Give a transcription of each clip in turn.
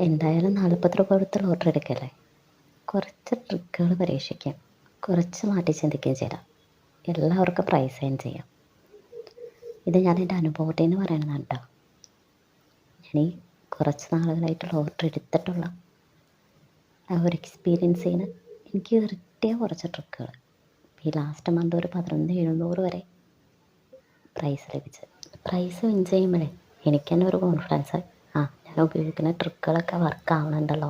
എന്തായാലും 40 രൂപ കൊടുത്ത് ലോട്ടറി എടുക്കല്ലേ, കുറച്ച് ട്രിക്കുകൾ പരീക്ഷിക്കാം, കുറച്ച് മാറ്റി ചിന്തിക്കുകയും ചെയ്യാം. എല്ലാവർക്കും പ്രൈസ് സൈൻ ചെയ്യാം. ഇത് ഞാൻ എൻ്റെ അനുഭവത്തിൽ നിന്ന് പറയണതാണ് കേട്ടോ. ഞാൻ ഈ കുറച്ച് നാളുകളായിട്ട് ലോട്ടറി എടുത്തിട്ടുള്ള ആ ഒരു എക്സ്പീരിയൻസിൽ നിന്ന് എനിക്ക് കിട്ടിയ കുറച്ച് ട്രിക്കുകൾ. ഈ ലാസ്റ്റ് മന്ത് ഒരു 11,700 വരെ പ്രൈസ് ലഭിച്ചത്. പ്രൈസ് വിൻ ചെയ്യുമ്പോഴേ എനിക്ക് തന്നെ ഒരു കോൺഫിഡൻസ്, ഞാൻ ഉപയോഗിക്കുന്ന ട്രിക്കുകളൊക്കെ വർക്ക് ആവണുണ്ടല്ലോ.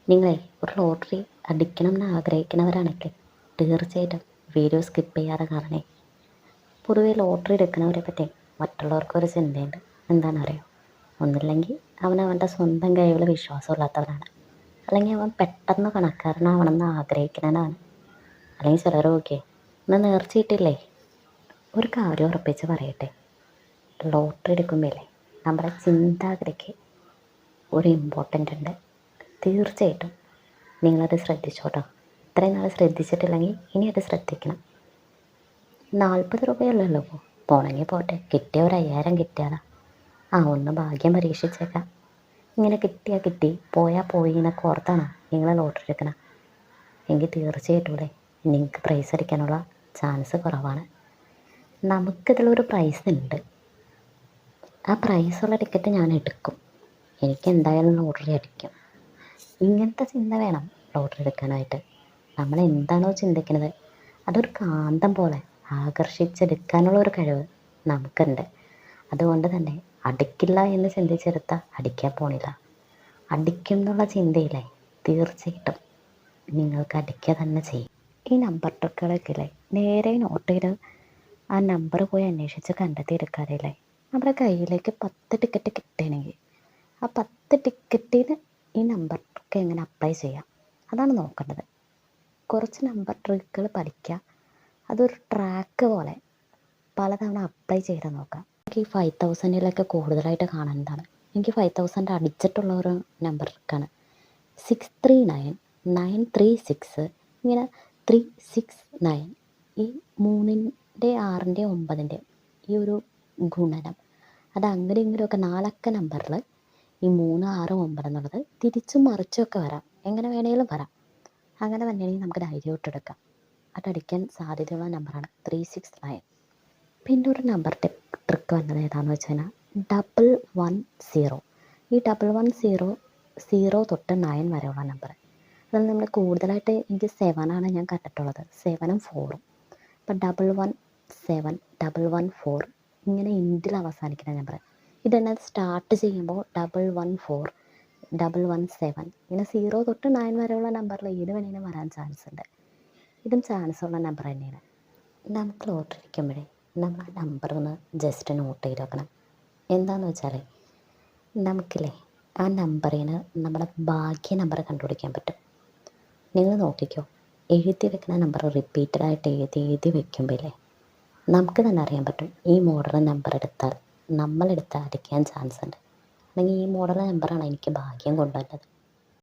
നിങ്ങളെ ഒരു ലോട്ടറി അടിക്കണം എന്ന് ആഗ്രഹിക്കുന്നവരാണെങ്കിൽ തീർച്ചയായിട്ടും വീഡിയോ സ്കിപ്പ് ചെയ്യാതെ കാണണേ. പൊതുവേ ലോട്ടറി എടുക്കുന്നവരെ പറ്റി മറ്റുള്ളവർക്കൊരു ചിന്തയുണ്ട്. എന്താണെന്നറിയോ? ഒന്നില്ലെങ്കിൽ അവൻ്റെ സ്വന്തം കഴിവിൽ വിശ്വാസമില്ലാത്തവനാണ്, അല്ലെങ്കിൽ അവൻ പെട്ടെന്ന് പണക്കാരനാവണമെന്ന് ആഗ്രഹിക്കുന്നവനാണ്, അല്ലെങ്കിൽ ചിലർ ഓക്കെ എന്നാൽ നേർച്ചയിട്ടില്ലേ. ഒരു കാര്യം ഉറപ്പിച്ച് പറയട്ടെ, ലോട്ടറി എടുക്കുമ്പോഴല്ലേ നമ്മുടെ ചിന്താഗതിക്ക് ഒരു ഇമ്പോർട്ടൻ്റ് ഉണ്ട്. തീർച്ചയായിട്ടും നിങ്ങളത് ശ്രദ്ധിച്ചോട്ടോ. ഇത്രയും നാൾ ശ്രദ്ധിച്ചിട്ടില്ലെങ്കിൽ ഇനി അത് ശ്രദ്ധിക്കണം. 40 രൂപയല്ലല്ലോ പോണെങ്കിൽ പോട്ടെ, കിട്ടിയ ഒരു 5,000 കിട്ടിയാലാ ഒന്ന് ഭാഗ്യം പരീക്ഷിച്ചേക്കാം. ഇങ്ങനെ കിട്ടിയാൽ കിട്ടി, പോയാൽ പോയി എന്നൊക്കെ ഓർത്താണ് നിങ്ങൾ ലോട്ടറി എടുക്കണം എങ്കിൽ തീർച്ചയായിട്ടും നിങ്ങൾക്ക് പ്രൈസ് അടിക്കാനുള്ള ചാൻസ് കുറവാണ്. നമുക്കിതിലൊരു പ്രൈസ് ഉണ്ട്. ആ പ്രൈസുള്ള ടിക്കറ്റ് ഞാൻ എടുക്കും. എനിക്ക് എന്തായാലും ലോട്ടറി അടിക്കും. ഇങ്ങനത്തെ ചിന്ത വേണം ലോട്ടറി എടുക്കാനായിട്ട്. നമ്മൾ എന്താണോ ചിന്തിക്കുന്നത് അതൊരു കാന്തം പോലെ ആകർഷിച്ചെടുക്കാനുള്ള ഒരു കഴിവ് നമുക്കുണ്ട്. അതുകൊണ്ട് തന്നെ അടിക്കില്ല എന്ന് ചിന്തിച്ചെടുത്താൽ അടിക്കാൻ പോണില്ല. അടിക്കും എന്നുള്ള ചിന്തയില്ലേ തീർച്ചയായിട്ടും നിങ്ങൾക്ക് അടിക്കുക തന്നെ ചെയ്യും. ഈ നമ്പർ ട്രിക്കുകളൊക്കെ ഇല്ലേ നേരെ നോട്ട് ചെയ്ത് ആ നമ്പർ പോയി അന്വേഷിച്ച് കണ്ടെത്തി എടുക്കാറില്ലേ. നമ്മുടെ കയ്യിലേക്ക് 10 ടിക്കറ്റ് കിട്ടുകയാണെങ്കിൽ ആ 10 ടിക്കറ്റിന് ഈ നമ്പർ ട്രിക്ക് എങ്ങനെ അപ്ലൈ ചെയ്യാം അതാണ് നോക്കേണ്ടത്. കുറച്ച് നമ്പർ ട്രിക്കുകൾ പഠിക്കുക, അതൊരു ട്രാക്ക് പോലെ പലതവണ അപ്ലൈ ചെയ്ത് നോക്കാം. എനിക്ക് ഈ 5,000 കൂടുതലായിട്ട് കാണുന്നതാണ്. എനിക്ക് 5,000 അടിച്ചിട്ടുള്ള ഒരു നമ്പർ ട്രിക്കാണ് 639-936. ഇങ്ങനെ 369 ഈ 3ൻ്റെ 6ൻ്റെ 9ൻ്റെ ഈ ഒരു ഗുണനം അത് അങ്ങനെ ഇങ്ങനെയൊക്കെ 4 അക്ക നമ്പറിൽ ഈ 3, 6, 9 എന്നുള്ളത് തിരിച്ചും മറിച്ചുമൊക്കെ വരാം, എങ്ങനെ വേണമെങ്കിലും വരാം. അങ്ങനെ തന്നെയാണെങ്കിൽ നമുക്ക് ധൈര്യമായിട്ടെടുക്കാം. അതടിക്കാൻ സാധ്യതയുള്ള നമ്പറാണ് 369. പിന്നെ ഒരു നമ്പർ ട്രിക്ക് വന്നത് ഏതാണെന്ന് വെച്ച് കഴിഞ്ഞാൽ 110. ഈ 110 0 തൊട്ട് 9 വരെയുള്ള നമ്പർ. അതിൽ നമ്മൾ കൂടുതലായിട്ട് എനിക്ക് 7 ഞാൻ കണ്ടിട്ടുള്ളത്, 7ഉം 4ഉം. അപ്പം 117, 114 ഇങ്ങനെ ഇൻഡിൽ അവസാനിക്കുന്ന നമ്പർ. ഇതെന്നെ സ്റ്റാർട്ട് ചെയ്യുമ്പോൾ 114, 117 ഇങ്ങനെ 0 തൊട്ട് 9 വരെയുള്ള നമ്പറിൽ ഏത് വേണേലും വരാൻ ചാൻസ് ഉണ്ട്. ഇതും ചാൻസ് ഉള്ള നമ്പർ തന്നെയാണ്. നമുക്ക് ലോട്ടറി അടിക്കുമ്പോഴേ നമ്മൾ ആ നമ്പർ ഒന്ന് ജസ്റ്റ് നോട്ട് ചെയ്ത് വെക്കണം. എന്താണെന്ന് വെച്ചാൽ നമുക്കില്ലേ ആ നമ്പറിൽ നിന്ന് നമ്മുടെ ഭാഗ്യ നമ്പർ കണ്ടുപിടിക്കാൻ പറ്റും. നിങ്ങൾ നോക്കിക്കോ, എഴുതി വെക്കുന്ന നമ്പർ റിപ്പീറ്റഡായിട്ട് എഴുതി വെക്കുമ്പോഴേ നമുക്ക് തന്നെ അറിയാൻ പറ്റും ഈ മോഡൽ നമ്പർ എടുത്താൽ നമ്മളെടുത്താൽ അടിക്കാൻ ചാൻസ് ഉണ്ട്, അല്ലെങ്കിൽ ഈ മോഡൽ നമ്പറാണ് എനിക്ക് ഭാഗ്യം കൊണ്ടുവന്നത്.